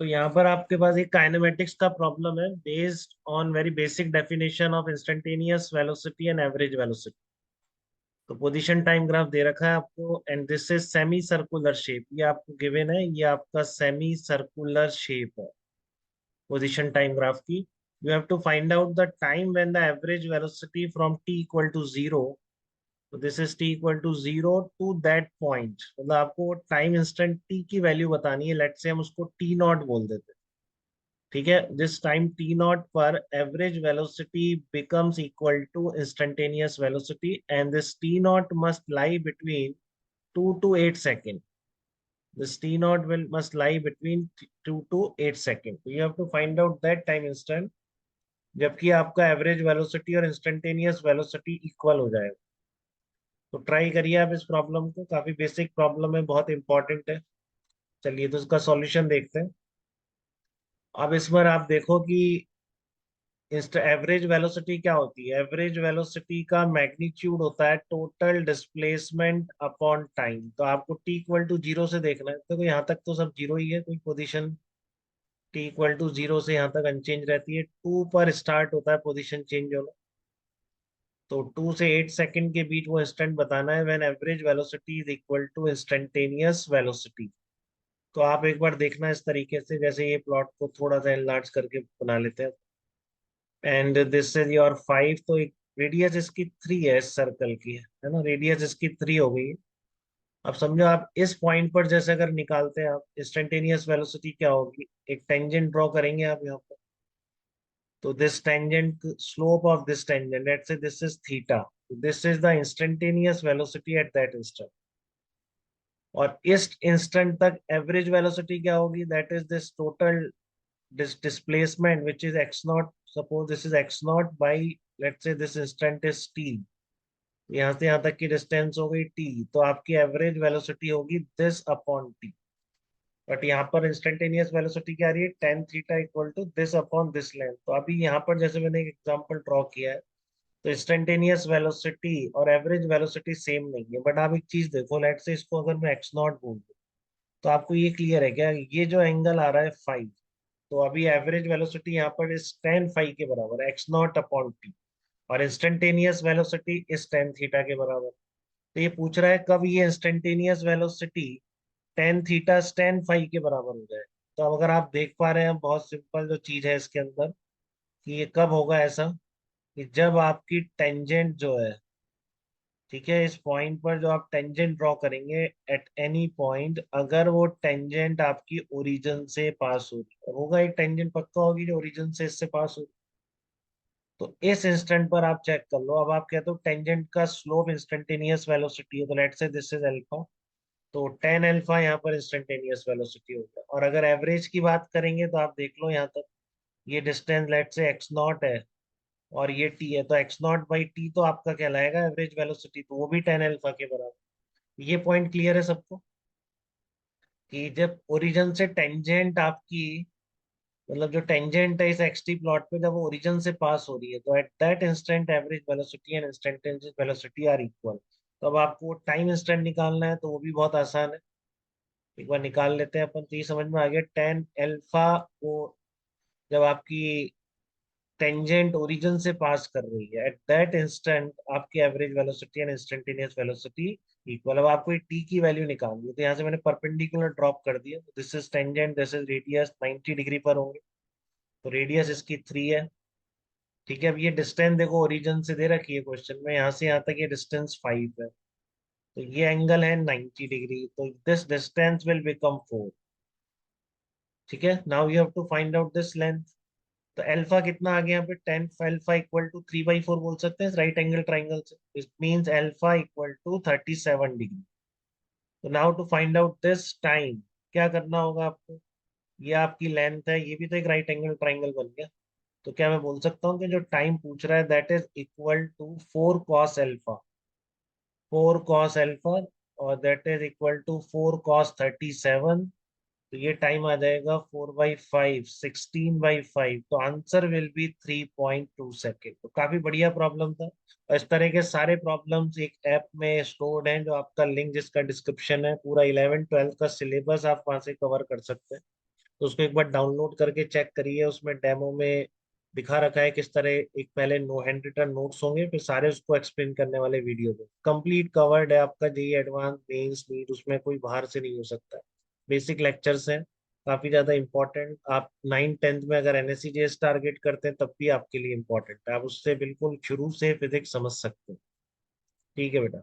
तो यहाँ पर आपके पास एक काइनेमेटिक्स का प्रॉब्लम है based on very basic definition of instantaneous velocity and average velocity. तो पोजीशन टाइम ग्राफ दे रखा है आपको and this is semi circular shape, ये आपको गिवन है, ये आपका सेमी सर्कुलर शेप है पोजीशन टाइम ग्राफ की। You have to find out the time when the average velocity from T equal to zero, तो this is T equal to zero to that point, मतलब आपको time instant T की value बतानी है। Let's say हम उसको T not बोल देते हैं, ठीक है। दिस टाइम टी नॉट पर average velocity becomes equal to instantaneous velocity and this t naught must lie between 2 to 8 seconds. This t naught will must lie between 2 to 8 seconds. So you have to find out that time instant जबकि आपका average velocity और instantaneous velocity equal हो जाएगा। तो try करिए आप इस problem को, काफी बेसिक प्रॉब्लम है, बहुत इंपॉर्टेंट है। चलिए तो इसका सॉल्यूशन देखते हैं। अब इस बार आप देखो कि एवरेज वेलोसिटी क्या होती है। एवरेज वेलोसिटी का मैग्नीट्यूड होता है टोटल डिस्प्लेसमेंट अपॉन टाइम। तो आपको टी इक्वल टू जीरो से देखना है, तो यहाँ तक तो सब जीरो ही है, कोई position t equal to zero से यहाँ तक अनचेंज रहती है। टू पर स्टार्ट होता है पोजीशन चेंज होना, तो 2 से 8 सेकंड के बीच वो इंस्टेंट बताना है when average velocity is equal to instantaneous velocity. तो आप एक बार देखना इस तरीके से, जैसे ये प्लॉट को थोड़ा सा एनलार्ज करके बना लेते हैं। एंड दिस इज योर 5, तो एक रेडियस इसकी 3 है, इस सर्कल की है ना, रेडियस इसकी 3 हो गई है। अब समझो आप इस पॉइंट पर जैसे अगर निकालते हैं आप इंस्टेंटेनियस वेलोसिटी क्या होगी, एक टेंजेंट ड्रॉ करेंगे आप यहाँ पर। तो this tangent, slope of this tangent, let's say this is theta, this is the instantaneous velocity at that instant. और इस इंस्टेंट तक एवरेज वेलोसिटी क्या होगी, that is this total displacement which is x naught, suppose this is x naught by, let's say this instant is t, यहाँ से यहाँ तक की डिस्टेंस हो गई t, तो आपकी एवरेज वेलोसिटी होगी दिस अपॉन t। बट यहाँ पर इंस्टेंटेनियस वेलोसिटी क्या आ रही है, tan theta equal to this upon this length. तो अभी यहाँ पर जैसे मैंने एक एग्जांपल ड्रॉ किया है, तो इंस्टेंटेनियस वेलोसिटी और एवरेज वेलोसिटी सेम नहीं है। बट आप एक चीज देखो, लेट से इसको अगर मैं एक्स नॉट बोल दूं, तो आपको ये क्लियर है क्या, ये जो एंगल आ रहा है 5, तो अभी एवरेज वेलोसिटी यहाँ पर इस टेन फाइव के बराबर है, एक्स नॉट अपॉन टी, और इंस्टेंटेनियस वेलोसिटी इस टेन थीटा के बराबर। तो ये पूछ रहा है कब ये instantaneous velocity tan theta tan five के बराबर हो जाए। तो अब अगर आप देख पा रहे हैं, बहुत सिंपल जो चीज है इसके अंदर, कि ये कब होगा ऐसा, कि जब आपकी टेंजेंट जो है, ठीक है, इस पॉइंट पर जो आप टेंजेंट ड्रॉ करेंगे एट एनी पॉइंट, अगर वो टेंजेंट आपकी ओरिजिन से पास होगी, होगा एक टेंजेंट पक्का होगी जो ओरिजिन से इससे पास होगी, तो इस इंस्टेंट पर आप चेक कर लो। अब आप कहते हो टेंजेंट का स्लोप इंस्टेंटेनियस वेलोसिटी है, तो let's say this is alpha, तो टेन अल्फा यहाँ पर इंस्टेंटेनियस वेलोसिटी होगा। और अगर एवरेज की बात करेंगे तो आप देख लो यहाँ तक, ये distance let's say x not है और ये टी है, तो एक्स नॉट बाई टी तो आपका कहलाएगा एवरेज वेलोसिटी, तो वो भी टेन अल्फा के बराबर। ये पॉइंट क्लियर है सबको, कि जब ओरिजिन से टेंजेंट आपकी, मतलब जो टेंजेंट है इस एक्स टी प्लॉट पे, जब वो ओरिजिन से पास हो रही है, तो at that instant average velocity and instantaneous velocity are equal. तो अब आपको टाइम इंस्टेंट निकालना है, तो वो भी बहुत आसान है, एक बार निकाल लेते हैं अपन। तो ये समझ में आ गया, टेन अल्फा को जब आपकी टेंजेंट ओरिजिन से पास कर रही है, एट दैट इंस्टेंट आपकी average velocity and instantaneous velocity equal. अब आपको टी की वैल्यू निकालनी है, तो यहाँ से मैंने परपेंडिकुलर ड्रॉप कर दिया, this is tangent, this is radius, 90 degree पर होंगे, तो रेडियस इसकी 3 है, ठीक है। अब ये डिस्टेंस देखो ओरिजिन से दे रखी है क्वेश्चन में, यहाँ से यहाँ तक ये डिस्टेंस 5 है, तो ये एंगल है 90 डिग्री, तो दिस डिस्टेंस विल बिकम 4, ठीक है। Now you have to find out this length. तो अल्फा कितना आ गया यहाँ पे, टेन अल्फा इक्वल टू 3/4 बोल सकते हैं राइट एंगल ट्राइंगल से, it means alpha equal to 37 degree. तो now to find out this time, क्या करना होगा आपको, ये आपकी लेंथ है, ये भी तो एक राइट एंगल ट्राइंगल बन गया। तो क्या मैं बोल सकता हूँ कि जो टाइम पूछ रहा है that is equal to 4 cos alpha, 4 cos alpha, और that is equal to 4 cos 37। तो ये टाइम आ जाएगा 4/5, 16/5, तो आंसर विल बी 3.2 सेकेंड। तो काफी बढ़िया प्रॉब्लम था, और इस तरह के सारे प्रॉब्लम्स एक ऐप में स्टोर्ड हैं, जो आपका लिंक जिसका डिस्क्रिप्शन है, पूरा 11th 12th का सिलेबस आप वहां से कवर कर सकते हैं। तो उसको एक बार डाउनलोड करके चेक करिए, उसमें डेमो में दिखा रखा है किस तरह। एक पहले नो हैंड रिटन नोट्स होंगे, फिर सारे उसको एक्सप्लेन करने वाले वीडियो में कंप्लीट कवर्ड है आपका जेई एडवांस मेंस नीट, उसमें कोई बाहर से नहीं हो सकता। बेसिक लेक्चर्स हैं, काफी ज्यादा इंपॉर्टेंट। आप 9th 10th में अगर एनएससीजेएस टारगेट करते हैं तब भी आपके लिए इंपॉर्टेंट है, आप उससे बिल्कुल शुरू से फिजिक्स समझ सकते हैं। ठीक है बेटा।